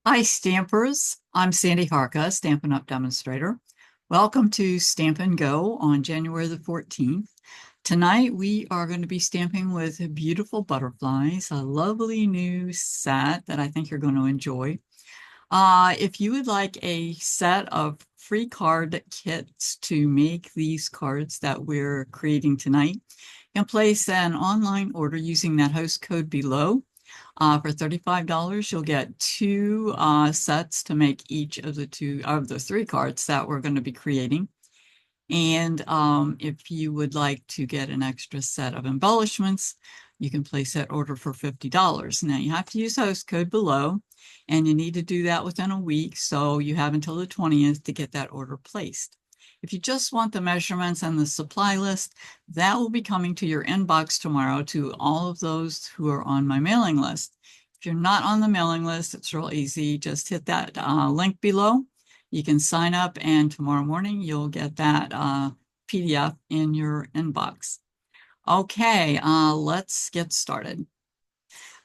Hi, Stampers. I'm Sandy Harka, Stampin' Up! Demonstrator. Welcome to Stamp and Go on January the 14th. Tonight we are going to be stamping with beautiful butterflies, a lovely new set that I think you're going to enjoy. If you would like a set of free card kits to make these cards that we're creating tonight, you can place an online order using that host code below. For $35, you'll get two sets to make each of the three cards that we're going to be creating. And if you would like to get an extra set of embellishments, you can place that order for $50. Now you have to use host code below, and you need to do that within a week, so you have until the 20th to get that order placed. If you just want the measurements and the supply list, that will be coming to your inbox tomorrow to all of those who are on my mailing list. If you're not on the mailing list, it's real easy. Just hit that link below. You can sign up, and tomorrow morning you'll get that PDF in your inbox. Okay, let's get started.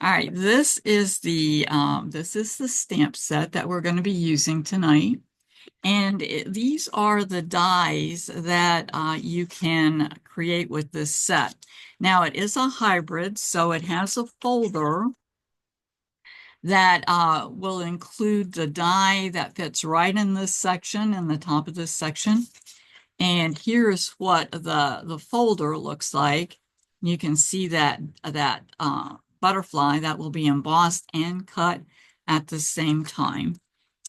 All right, this is the stamp set that we're going to be using tonight. And these are the dies that you can create with this set. Now, it is a hybrid, so it has a folder that will include the die that fits right in this section, in the top of this section. And here's what the folder looks like. You can see that butterfly that will be embossed and cut at the same time.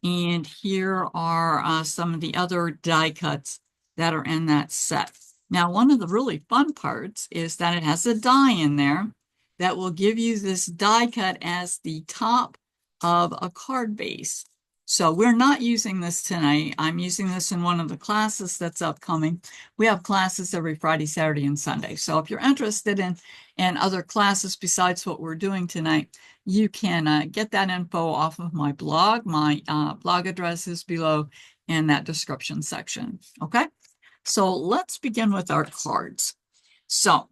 And here are some of the other die cuts that are in that set. Now, one of the really fun parts is that it has a die in there that will give you this die cut as the top of a card base. So we're not using this tonight. I'm using this in one of the classes that's upcoming. We have classes every Friday, Saturday, and Sunday. So if you're interested in other classes besides what we're doing tonight, you can get that info off of my blog. My blog address is below in that description section. Okay, so let's begin with our cards. So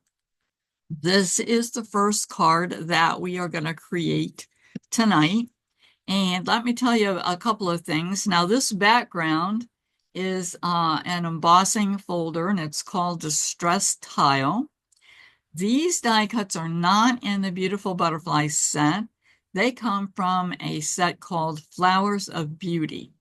this is the first card that we are going to create tonight. And let me tell you a couple of things. Now, this background is an embossing folder, and it's called Distress Tile. These die cuts are not in the Beautiful Butterfly set. They come from a set called Flowers of Beauty.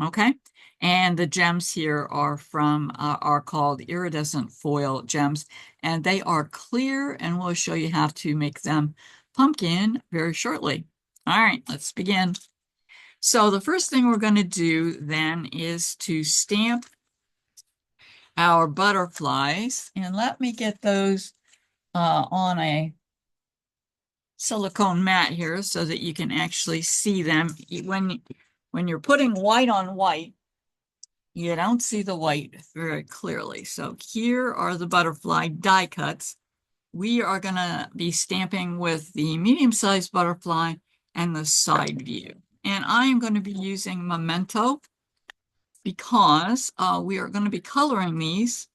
Okay, and the gems here are called iridescent foil gems, and they are clear, and we'll show you how to make them pumpkin very shortly. All right, let's begin. So the first thing we're going to do then is to stamp our butterflies, and let me get those on a silicone mat here so that you can actually see them. When you're putting white on white, you don't see the white very clearly. So here are the butterfly die cuts. We are going to be stamping with the medium-sized butterfly and the side view. And I am going to be using Memento because we are going to be coloring these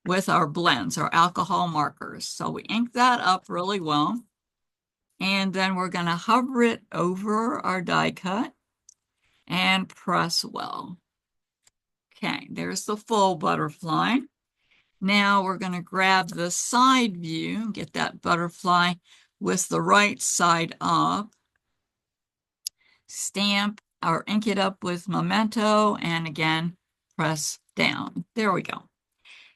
with our blends, our alcohol markers. So we ink that up really well. And then we're going to hover it over our die cut and press well. Okay, there's the full butterfly. Now we're going to grab the side view, get that butterfly with the right side up, stamp or ink it up with Memento, and again, press down. There we go.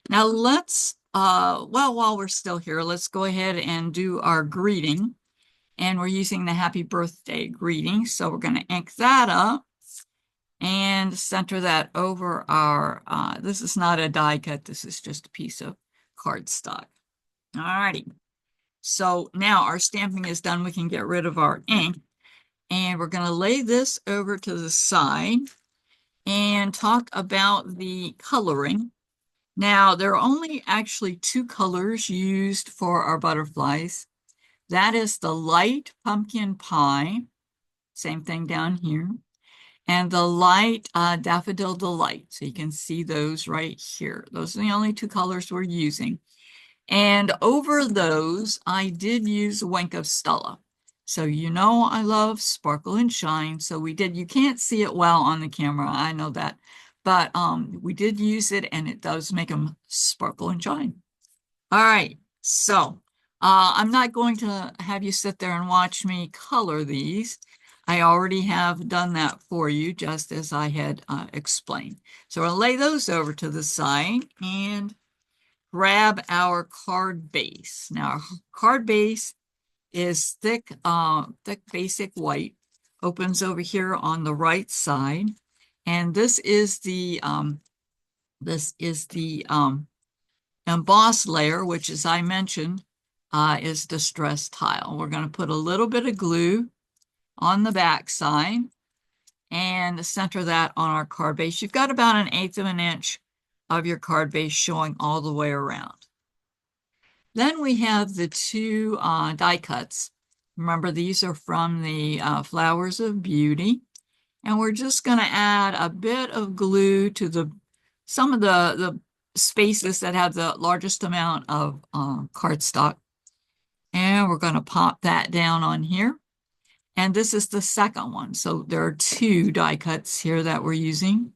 Now let's, while we're still here, let's go ahead and do our greeting. And we're using the happy birthday greeting. So we're going to ink that up and center that over our, this is not a die cut, this is just a piece of cardstock. All righty. So now our stamping is done. We can get rid of our ink. And we're going to lay this over to the side and talk about the coloring. Now, there are only actually two colors used for our butterflies. That is the light pumpkin pie, same thing down here, and the light Daffodil Delight. So you can see those right here. Those are the only two colors we're using. And over those, I did use a wink of Stella. So you know I love sparkle and shine. So we did, you can't see it well on the camera, I know that. But we did use it and it does make them sparkle and shine. All right, so I'm not going to have you sit there and watch me color these. I already have done that for you, just as I had explained. So I'll lay those over to the side and grab our card base. Now, our card base is thick, thick basic white. Opens over here on the right side, and this is the embossed layer, which, as I mentioned, is distress tile. We're going to put a little bit of glue on the back side and center that on our card base. You've got about 1/8 of an inch of your card base showing all the way around. Then we have the two die cuts. Remember, these are from the Flowers of Beauty. And we're just going to add a bit of glue to some of the spaces that have the largest amount of cardstock. And we're going to pop that down on here. And this is the second one. So there are two die cuts here that we're using.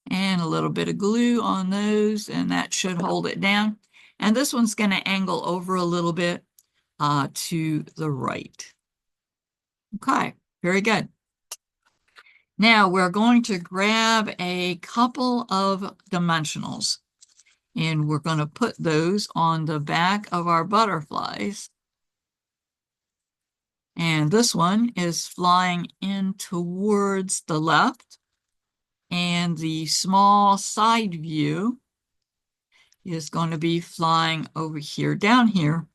And a little bit of glue on those, and that should hold it down. And this one's going to angle over a little bit to the right. Okay, very good. Now we're going to grab a couple of dimensionals, and we're going to put those on the back of our butterflies. And this one is flying in towards the left, and the small side view is going to be flying over here, down here,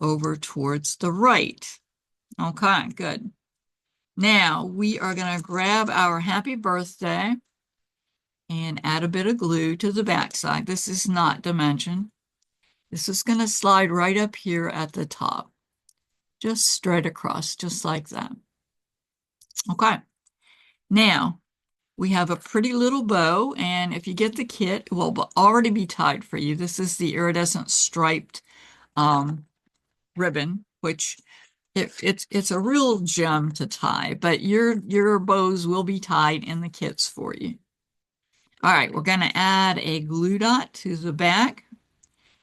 over towards the right. Okay, good. Now we are going to grab our happy birthday and add a bit of glue to the back side. This is not dimension. This is going to slide right up here at the top, just straight across, just like that. Okay. Now we have a pretty little bow, and if you get the kit, it will already be tied for you. This is the iridescent striped ribbon, which it's a real gem to tie, but your bows will be tied in the kits for you. All right, we're going to add a glue dot to the back,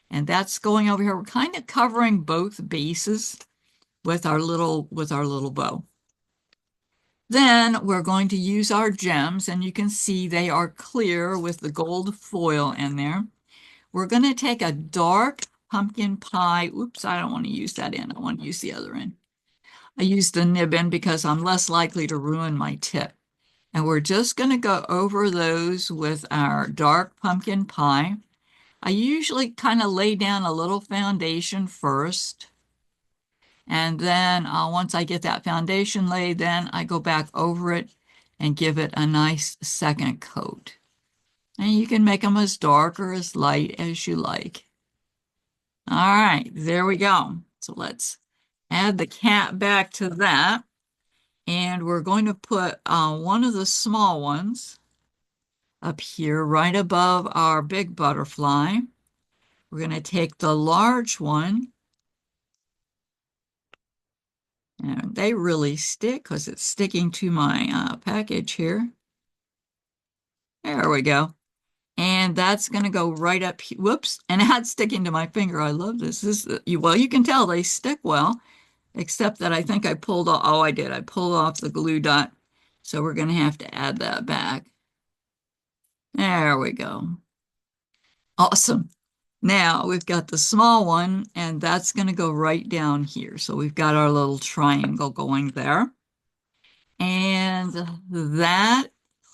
and that's going over here. We're kind of covering both bases with our little bow. Then we're going to use our gems, and you can see they are clear with the gold foil in there. We're going to take a dark pumpkin pie. Oops, I don't want to use that end. I want to use the other end. I use the nib end because I'm less likely to ruin my tip. And we're just going to go over those with our dark pumpkin pie. I usually kind of lay down a little foundation first. And then once I get that foundation laid, then I go back over it and give it a nice second coat. And you can make them as dark or as light as you like. All right, there we go. So let's add the cat back to that. And we're going to put one of the small ones up here right above our big butterfly. We're going to take the large one. And they really stick because it's sticking to my package here. There we go. And that's going to go right up. Whoops. And that's sticking to my finger. I love this. Well, you can tell they stick well, except that I think I pulled off. Oh, I did. I pulled off the glue dot. So we're going to have to add that back. There we go. Awesome. Now we've got the small one, and that's going to go right down here. So we've got our little triangle going there. And that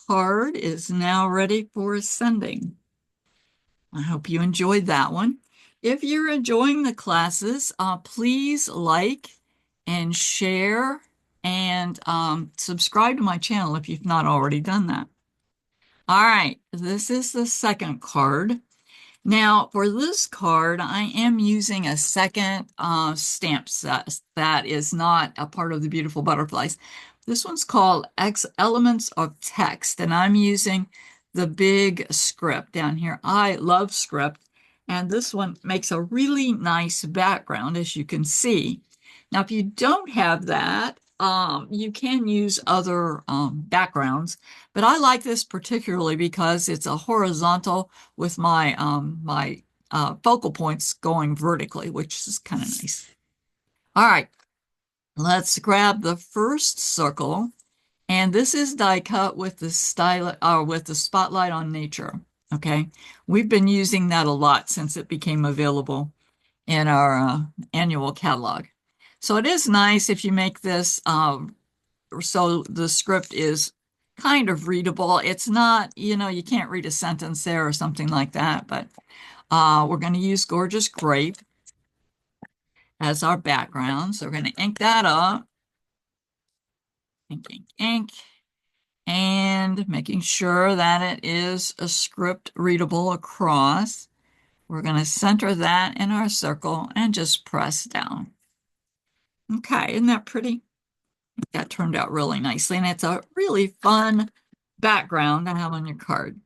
card is now ready for sending. I hope you enjoyed that one. If you're enjoying the classes, please like and share and subscribe to my channel if you've not already done that. All right, this is the second card. Now, for this card, I am using a second stamp set that is not a part of the Beautiful Butterflies. This one's called Elements of Text, and I'm using the big script down here. I love script, and this one makes a really nice background, as you can see. Now, if you don't have that, you can use other backgrounds, but I like this particularly because it's a horizontal with my focal points going vertically, which is kind of nice. All right, let's grab the first circle, and this is die cut with the with the spotlight on nature. Okay, we've been using that a lot since it became available in our annual catalog. So it is nice if you make this so the script is kind of readable. It's not, you can't read a sentence there or something like that, but we're going to use Gorgeous Grape as our background. So we're going to ink that up. Ink, ink, ink. And making sure that it is a script readable across. We're going to center that in our circle and just press down. Okay, isn't that pretty? That turned out really nicely, and it's a really fun background to have on your card.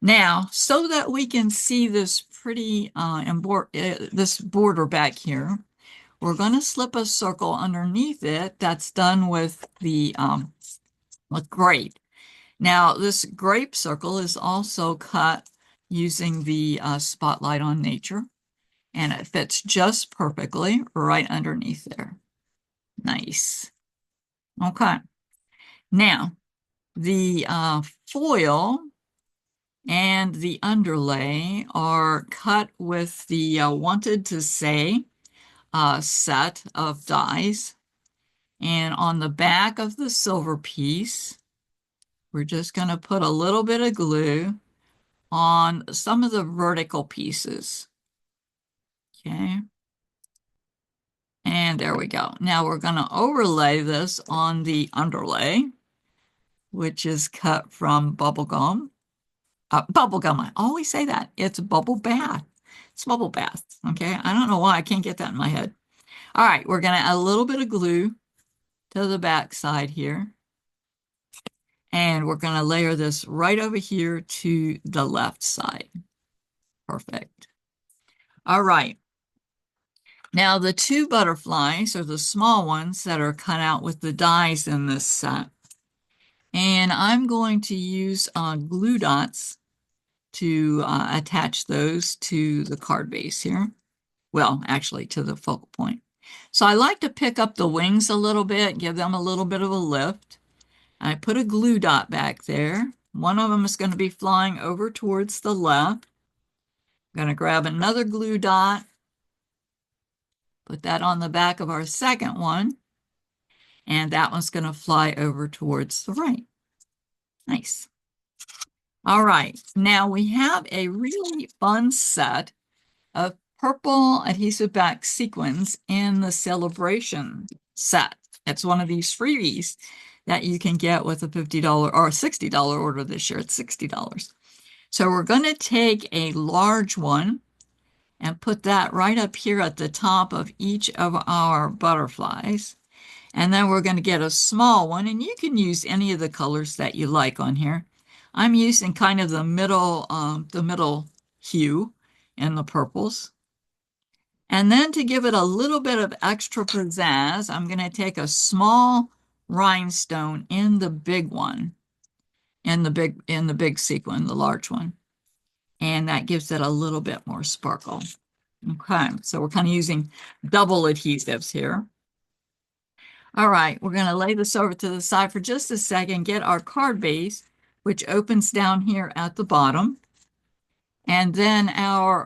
Now, so that we can see this pretty this border back here, we're going to slip a circle underneath it that's done with the with grape. Now, this grape circle is also cut using the spotlight on nature, and it fits just perfectly right underneath there. Nice. Okay. Now, the foil and the underlay are cut with the Wanted to Say set of dies. And on the back of the silver piece, we're just going to put a little bit of glue on some of the vertical pieces. Okay. And there we go. Now we're going to overlay this on the underlay, which is cut from bubble gum. Bubble gum, I always say that. It's bubble bath. It's bubble bath. Okay. I don't know why I can't get that in my head. All right. We're going to add a little bit of glue to the back side here. And we're going to layer this right over here to the left side. Perfect. All right. Now the two butterflies are the small ones that are cut out with the dies in this set. And I'm going to use glue dots to attach those to the card base here. Well, actually to the focal point. So I like to pick up the wings a little bit, give them a little bit of a lift. I put a glue dot back there. One of them is going to be flying over towards the left. I'm going to grab another glue dot, put that on the back of our second one, and that one's going to fly over towards the right. Nice. All right, now we have a really fun set of purple adhesive back sequins in the Celebration set. It's one of these freebies that you can get with a $50 or $60 order this year. It's $60. So we're going to take a large one and put that right up here at the top of each of our butterflies. And then we're going to get a small one, and you can use any of the colors that you like on here. I'm using kind of the middle hue in the purples. And then to give it a little bit of extra pizzazz, I'm going to take a small rhinestone in the big one, in the big sequin, the large one. And that gives it a little bit more sparkle. Okay, so we're kind of using double adhesives here. All right, we're going to lay this over to the side for just a second, get our card base, which opens down here at the bottom. And then our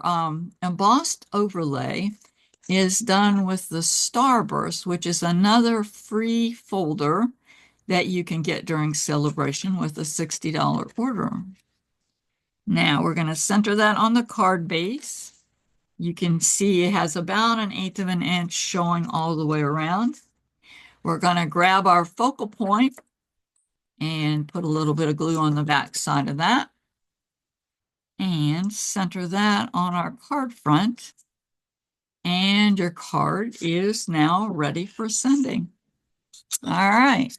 embossed overlay is done with the Starburst, which is another free folder that you can get during Celebration with a $60 order. Now we're going to center that on the card base. You can see it has about 1/8 of an inch showing all the way around. We're going to grab our focal point and put a little bit of glue on the back side of that and center that on our card front. And your card is now ready for sending. All right.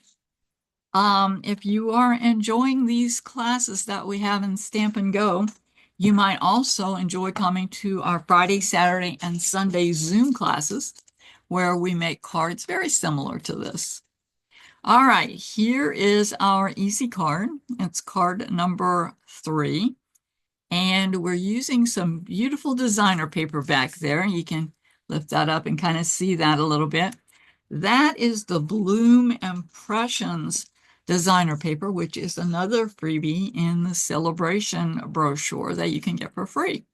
If you are enjoying these classes that we have in Stamp and Go, you might also enjoy coming to our Friday, Saturday, and Sunday Zoom classes, where we make cards very similar to this. All right, here is our easy card. It's card number 3. And we're using some beautiful designer paper back there. You can lift that up and kind of see that a little bit. That is the Bloom Impressions designer paper, which is another freebie in the celebration brochure that you can get for free.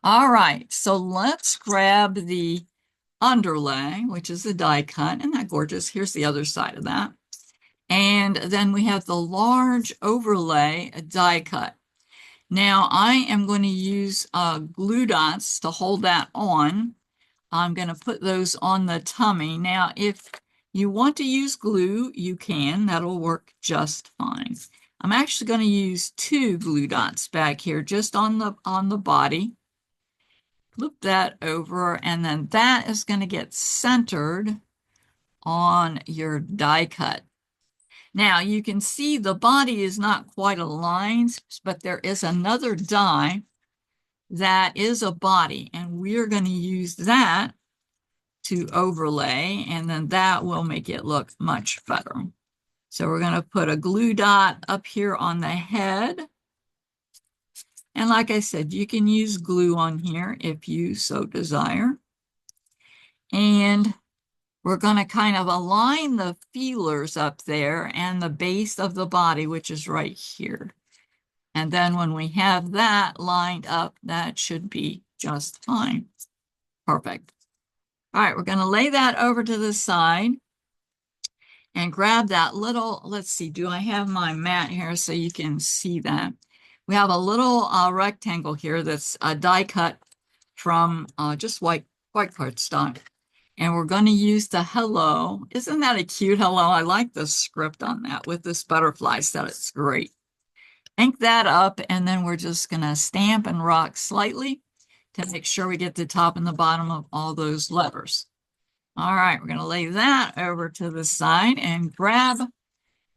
All right, so let's grab the underlay, which is the die cut. Isn't that gorgeous? Here's the other side of that. And then we have the large overlay die cut. Now I am going to use glue dots to hold that on. I'm going to put those on the tummy. Now, if you want to use glue, you can. That'll work just fine. I'm actually going to use 2 glue dots back here just on the body. Flip that over, and then that is going to get centered on your die cut. Now you can see the body is not quite aligned, but there is another die that is a body, and we're going to use that to overlay, and then that will make it look much better. So we're going to put a glue dot up here on the head. And like I said, you can use glue on here if you so desire. And we're going to kind of align the feelers up there and the base of the body, which is right here. And then when we have that lined up, that should be just fine. Perfect. All right, we're going to lay that over to the side and grab that little, let's see, do I have my mat here so you can see that? We have a little rectangle here that's a die cut from just white cardstock. And we're going to use the hello. Isn't that a cute hello? I like the script on that with this butterfly set. It's great. Ink that up, and then we're just going to stamp and rock slightly to make sure we get the top and the bottom of all those letters. All right, we're going to lay that over to the side and grab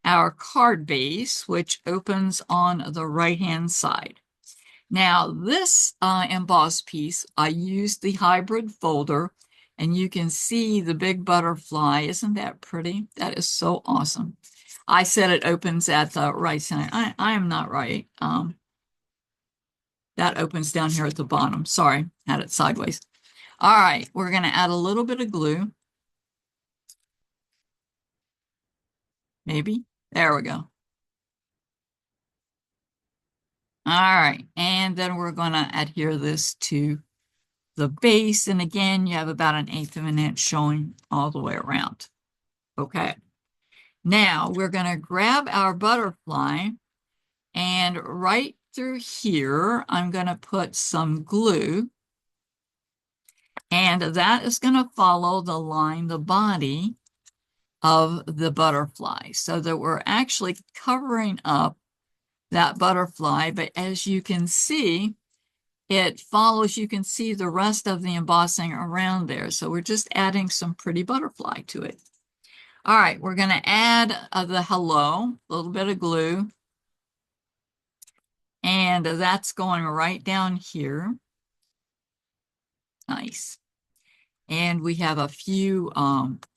our card base, which opens on the right-hand side. Now, this embossed piece, I used the hybrid folder, and you can see the big butterfly. Isn't that pretty? That is so awesome. I said it opens at the right side. I am not right. That opens down here at the bottom. Sorry, had it sideways. All right, we're going to add a little bit of glue. Maybe. There we go. All right, and then we're going to adhere this to the base. And again, you have about 1/8 of an inch showing all the way around. Okay. Now we're going to grab our butterfly, and right through here, I'm going to put some glue. And that is going to follow the line, the body of the butterfly, so that we're actually covering up that butterfly. But as you can see, it follows, you can see the rest of the embossing around there. So we're just adding some pretty butterfly to it. All right, we're going to add the hello, a little bit of glue. And that's going right down here. Nice. And we have a few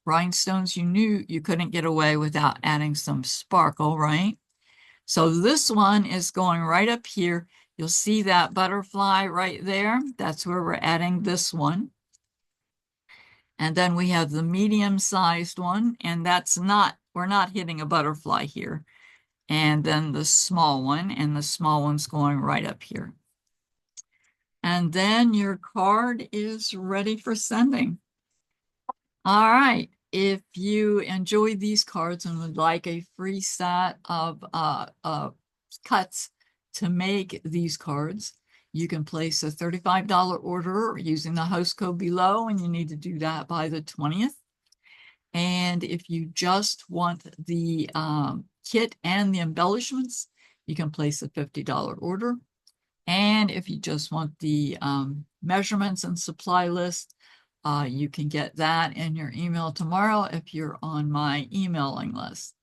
rhinestones. You knew you couldn't get away without adding some sparkle, right? So this one is going right up here. You'll see that butterfly right there. That's where we're adding this one. And then we have the medium-sized one, and that's not, we're not hitting a butterfly here. And then the small one, and the small one's going right up here. And then your card is ready for sending. All right. If you enjoyed these cards and would like a free set of cuts to make these cards, you can place a $35 order using the host code below, and you need to do that by the 20th. And if you just want the kit and the embellishments, you can place a $50 order. And if you just want the measurements and supply list, you can get that in your email tomorrow if you're on my emailing list.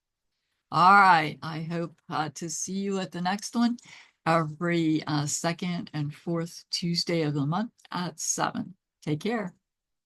All right, I hope to see you at the next one every second and fourth Tuesday of the month at 7. Take care.